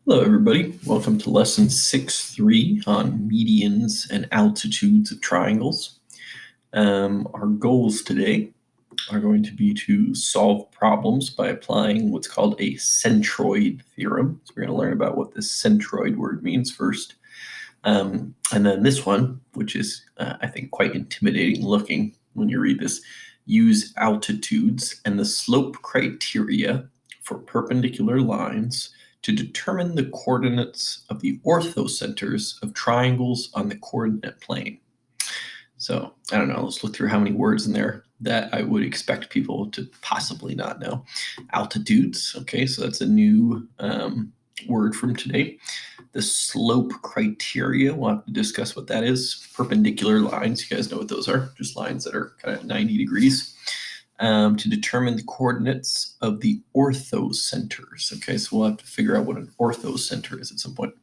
Hello, everybody. Welcome to lesson 6.3 on medians and altitudes of triangles. Our goals today are going to be to solve problems by applying what's called a centroid theorem. So we're going to learn about what this centroid word means first. And then this one, which is, I think, quite intimidating looking when you read this, use altitudes and the slope criteria for perpendicular lines to determine the coordinates of the orthocenters of triangles on the coordinate plane. So I don't know, let's look through how many words in there that I would expect people to possibly not know. Altitudes, okay, so that's a new word from today. The slope criteria, we'll have to discuss what that is. Perpendicular lines, you guys know what those are, just lines that are kind of 90 degrees. To determine the coordinates of the orthocenters. Okay, so we'll have to figure out what an orthocenter is at some point.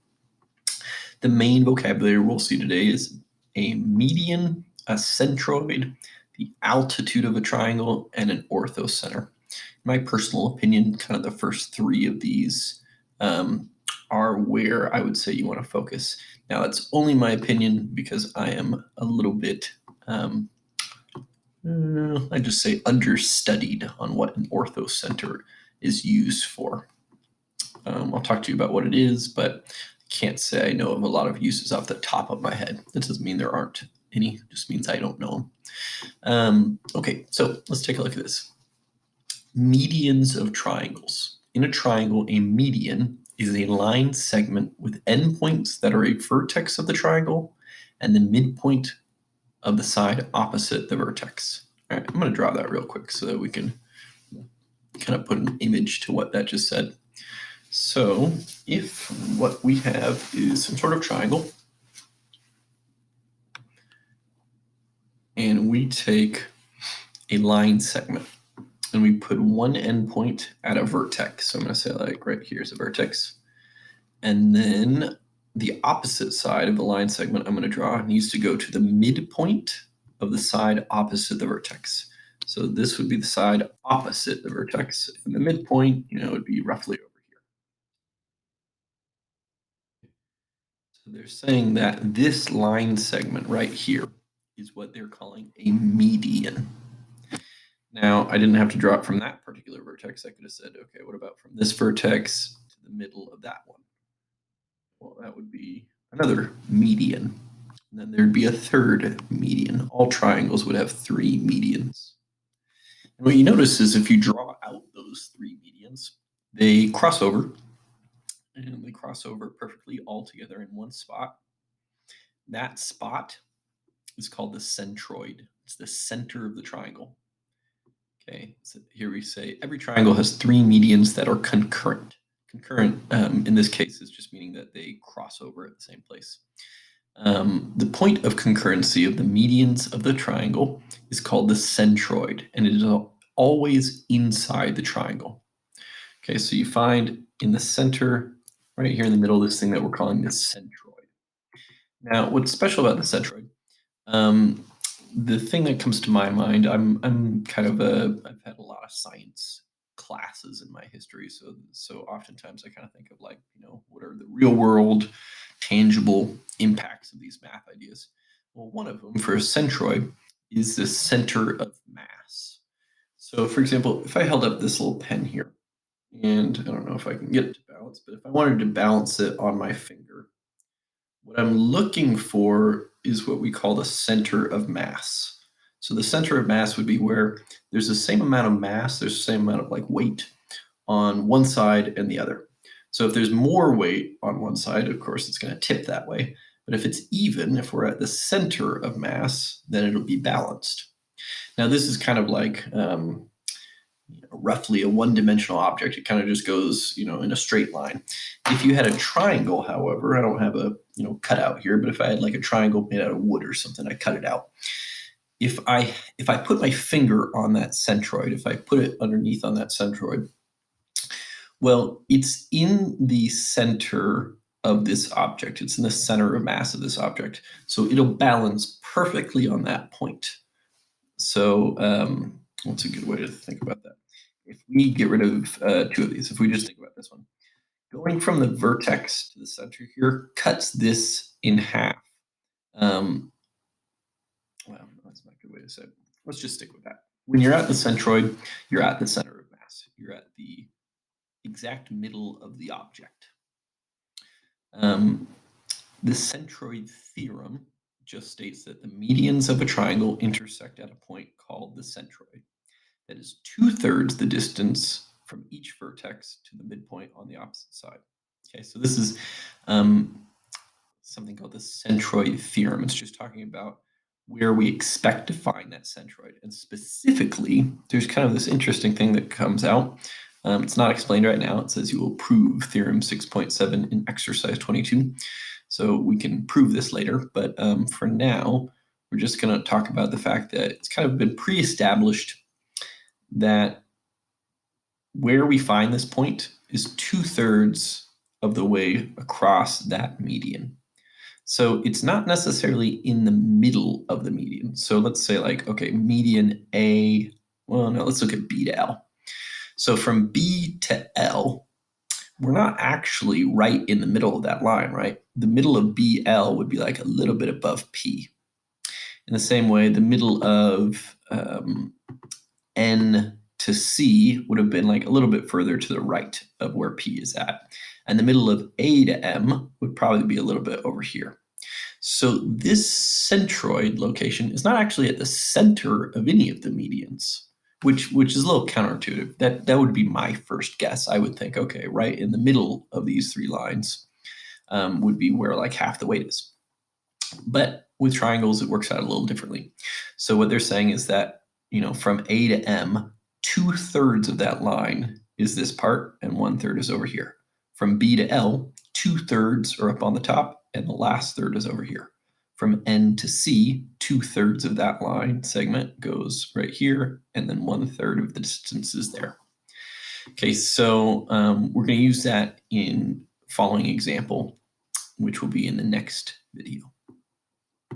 The main vocabulary we'll see today is a median, a centroid, the altitude of a triangle, and an orthocenter. In my personal opinion, kind of the first three of these are where I would say you want to focus. Now, that's only my opinion because I am a little bit I just say understudied on what an orthocenter is used for. I'll talk to you about what it is, but I can't say I know of a lot of uses off the top of my head. That doesn't mean there aren't any, it just means I don't know them. Okay, so let's take a look at this. Medians of triangles. In a triangle, a median is a line segment with endpoints that are a vertex of the triangle and the midpoint of the side opposite the vertex. All right, I'm going to draw that real quick so that we can kind of put an image to what that just said. So if what we have is some sort of triangle, and we take a line segment, and we put one endpoint at a vertex. So I'm going to say like right here is a vertex. And then the opposite side of the line segment I'm going to draw needs to go to the midpoint of the side opposite the vertex. So this would be the side opposite the vertex, and the midpoint, would be roughly over here. So they're saying that this line segment right here is what they're calling a median. Now, I didn't have to draw it from that particular vertex. I could have said, okay, what about from this vertex to the middle of that one? Well, that would be another median. And then there'd be a third median. All triangles would have three medians. And what you notice is if you draw out those three medians, they cross over, and they cross over perfectly all together in one spot. That spot is called the centroid. It's the center of the triangle. Okay, so here we say every triangle has three medians that are concurrent. Concurrent, in this case, is just meaning that they cross over at the same place. The point of concurrency of the medians of the triangle is called the centroid, and it is always inside the triangle. Okay, so you find in the center, right here in the middle, this thing that we're calling the centroid. Now, what's special about the centroid? The thing that comes to my mind, I'm kind of I've had a lot of science classes in my history, so oftentimes I kind of think of like, what are the real world tangible impacts of these math ideas? Well, one of them for a centroid is the center of mass. So for example, if I held up this little pen here, and I don't know if I can get it to balance, but if I wanted to balance it on my finger, what I'm looking for is what we call the center of mass. So the center of mass would be where there's the same amount of mass, there's the same amount of like weight on one side and the other. So if there's more weight on one side, of course, it's going to tip that way. But if it's even, if we're at the center of mass, then it'll be balanced. Now, this is kind of like roughly a one-dimensional object. It kind of just goes, in a straight line. If you had a triangle, however, I don't have a, cutout here, but if I had like a triangle made out of wood or something, I cut it out. If I put my finger on that centroid, if I put it underneath on that centroid, well, it's in the center of this object. It's in the center of mass of this object. So it'll balance perfectly on that point. So what's a good way to think about that? If we get rid of two of these, if we just think about this one, Going from the vertex to the center here cuts this in half. Well, that's not a good way to say it. Let's just stick with that. When you're at the centroid, you're at the center of mass. You're at the exact middle of the object. The centroid theorem just states that the medians of a triangle intersect at a point called the centroid. That is 2/3 the distance from each vertex to the midpoint on the opposite side. Okay, so this is something called the centroid theorem. It's just talking about where we expect to find that centroid. And specifically, there's kind of this interesting thing that comes out. It's not explained right now. It says you will prove theorem 6.7 in exercise 22. So we can prove this later. But for now, we're just going to talk about the fact that it's kind of been pre-established that where we find this point is 2/3 of the way across that median. So it's not necessarily in the middle of the median. So let's say like, okay, median A, well, no, let's look at B to L. So from B to L, we're not actually right in the middle of that line, right? The middle of BL would be like a little bit above P. In the same way, the middle of N to C would have been like a little bit further to the right of where P is at. And the middle of A to M would probably be a little bit over here. So this centroid location is not actually at the center of any of the medians, which is a little counterintuitive. That would be my first guess. I would think, okay, right in the middle of these three lines would be where like half the weight is. But with triangles, it works out a little differently. So what they're saying is that, from A to M, 2/3 of that line is this part and 1/3 is over here. From B to L, 2/3 are up on the top and the last third is over here. From N to C, 2/3 of that line segment goes right here, and then 1/3 of the distance is there. Okay, so we're going to use that in following example, which will be in the next video.